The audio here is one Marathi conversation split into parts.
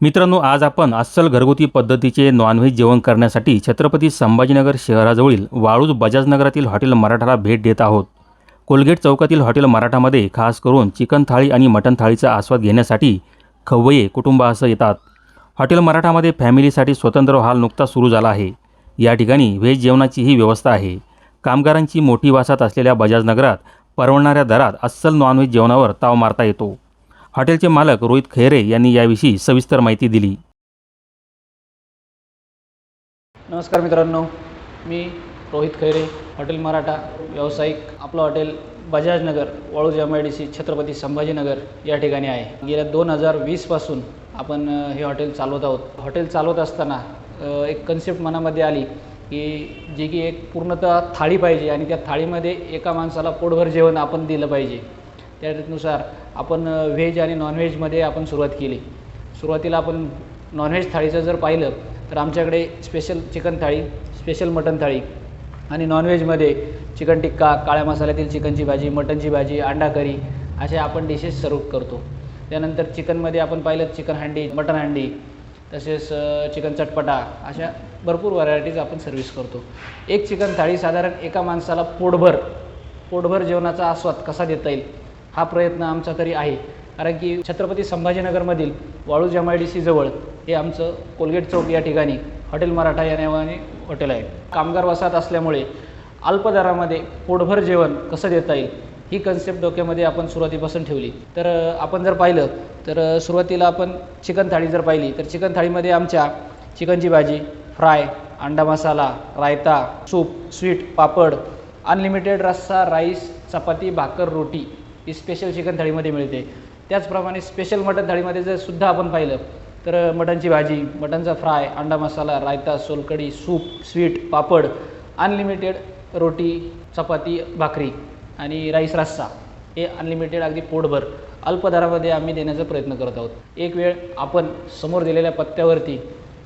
मित्रांनो, आज आपण अस्सल घरगुती पद्धतीचे नॉनव्हेज जेवण करण्यासाठी छत्रपती संभाजीनगर शहराजवळील वाळूज बजाजनगरातील हॉटेल मराठाला भेट देत आहोत. कोलगेट चौकातील हॉटेल मराठामध्ये खास करून चिकन थाळी आणि मटण थाळीचा आस्वाद घेण्यासाठी खवय्ये कुटुंबासह येतात. हॉटेल मराठामध्ये फॅमिलीसाठी स्वतंत्र हॉल नुकताच सुरू झाला आहे. या ठिकाणी व्हेज जेवणाचीही व्यवस्था आहे. कामगारांची मोठी वासात असलेल्या बजाजनगरात परवडणाऱ्या दरात अस्सल नॉनव्हेज जेवणावर ताव मारता येतो. हॉटेलचे मालक रोहित खैरे यांनी याविषयी सविस्तर माहिती दिली. नमस्कार मित्रांनो, मी रोहित खैरे, हॉटेल मराठा व्यावसायिक. आपलं हॉटेल बजाजनगर, वाळूज MIDC, छत्रपती संभाजीनगर या ठिकाणी आहे. गेल्या 2020 पासून आपण हे हॉटेल चालवत आहोत. हॉटेल चालवत असताना एक कन्सेप्ट मनामध्ये आली की जी की एक पूर्णतः थाळी पाहिजे आणि त्या थाळीमध्ये एका माणसाला पोटभर जेवण आपण दिलं पाहिजे. त्यानुसार आपण व्हेज आणि नॉनव्हेजमध्ये आपण सुरुवात केली. सुरुवातीला आपण नॉनव्हेज थाळीचं जर पाहिलं तर आमच्याकडे स्पेशल चिकन थाळी, स्पेशल मटन थाळी आणि नॉनव्हेजमध्ये चिकन टिक्का, काळ्या मसाल्यातील चिकनची भाजी, मटनची भाजी, अंडा करी असे आपण डिशेस सर्व करतो. त्यानंतर चिकनमध्ये आपण पाहिलं चिकन हंडी, मटन हंडी, तसेच चिकन चटपटा अशा भरपूर व्हरायटीज आपण सर्व्हिस करतो. एक चिकन थाळी साधारण एका माणसाला पोटभर जेवणाचा आस्वाद कसा देता येईल हा प्रयत्न आमचा तरी आहे. कारण की छत्रपती संभाजीनगरमधील वाळूज MIDC जवळ हे आमचं कोलगेट चौक या ठिकाणी हॉटेल मराठा या नावाने हॉटेल आहे. कामगार वसाहत असल्यामुळे अल्प दरामध्ये पोटभर जेवण कसं देता येईल ही कन्सेप्ट डोक्यामध्ये आपण सुरुवातीपासून ठेवली. तर आपण जर पाहिलं तर सुरुवातीला आपण चिकन थाळी जर पाहिली तर चिकन थाळीमध्ये आमच्या चिकनची भाजी, फ्राय, अंडा मसाला, रायता, सूप, स्वीट, पापड, अनलिमिटेड रस्सा, राईस, चपाती, भाकर, रोटी ही स्पेशल चिकन थाळीमध्ये मिळते. त्याचप्रमाणे स्पेशल मटन थाळीमध्ये जर सुद्धा आपण पाहिलं तर मटनची भाजी, मटनचा फ्राय, अंडा मसाला, रायता, सोलकढी, सूप, स्वीट, पापड, अनलिमिटेड रोटी, चपाती, भाकरी आणि राईस रस्सा हे अनलिमिटेड अगदी पोटभर अल्प दरामध्ये आम्ही देण्याचा प्रयत्न करत आहोत. एक वेळ आपण समोर दिलेल्या पत्त्यावरती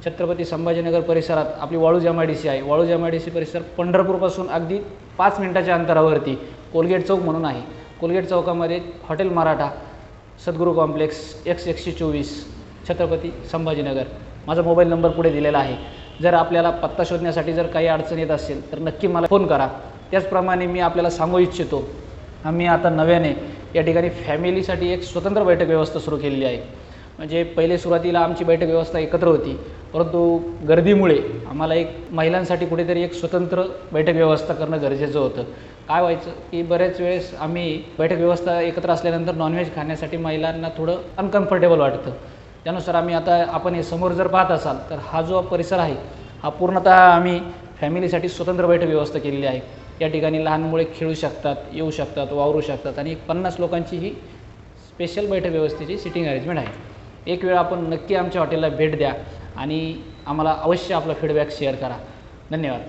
छत्रपती संभाजीनगर परिसरात आपली वाळूज MIDC आहे. वाळूज MIDC परिसर पंढरपूरपासून अगदी 5 मिनिटाच्या अंतरावरती कोलगेट चौक म्हणून आहे. कोलगेट चौकामध्ये हॉटेल मराठा, सद्गुरू कॉम्प्लेक्स, X124, छत्रपती संभाजीनगर. माझा मोबाईल नंबर पुढे दिलेला आहे. जर आपल्याला पत्ता शोधण्यासाठी जर काही अडचण येत असेल तर नक्की मला फोन करा. त्याचप्रमाणे मी आपल्याला सांगू इच्छितो, आम्ही आता नव्याने या ठिकाणी फॅमिलीसाठी एक स्वतंत्र बैठक व्यवस्था सुरू केलेली आहे. म्हणजे पहिले सुरुवातीला आमची बैठक व्यवस्था एकत्र होती, परंतु गर्दीमुळे आम्हाला एक महिलांसाठी कुठेतरी एक स्वतंत्र बैठक व्यवस्था करणं गरजेचं होतं. काय व्हायचं की बऱ्याच वेळेस आम्ही बैठक व्यवस्था एकत्र असल्यानंतर नॉनव्हेज खाण्यासाठी महिलांना थोडं अनकम्फर्टेबल वाटतं. त्यानुसार आपण हे समोर जर पाहत असाल तर हा जो परिसर आहे हा पूर्णतः आम्ही फॅमिलीसाठी स्वतंत्र बैठक व्यवस्था केलेली आहे. या ठिकाणी लहान मुले खेळू शकतात, येऊ शकतात, वावरू शकतात आणि 50 लोकांची ही स्पेशल बैठक व्यवस्थेची सिटिंग अरेंजमेंट आहे. एक वेळ आपण नक्की आमच्या हॉटेलला भेट द्या आणि आम्हाला अवश्य आपला फीडबॅक शेअर करा. धन्यवाद.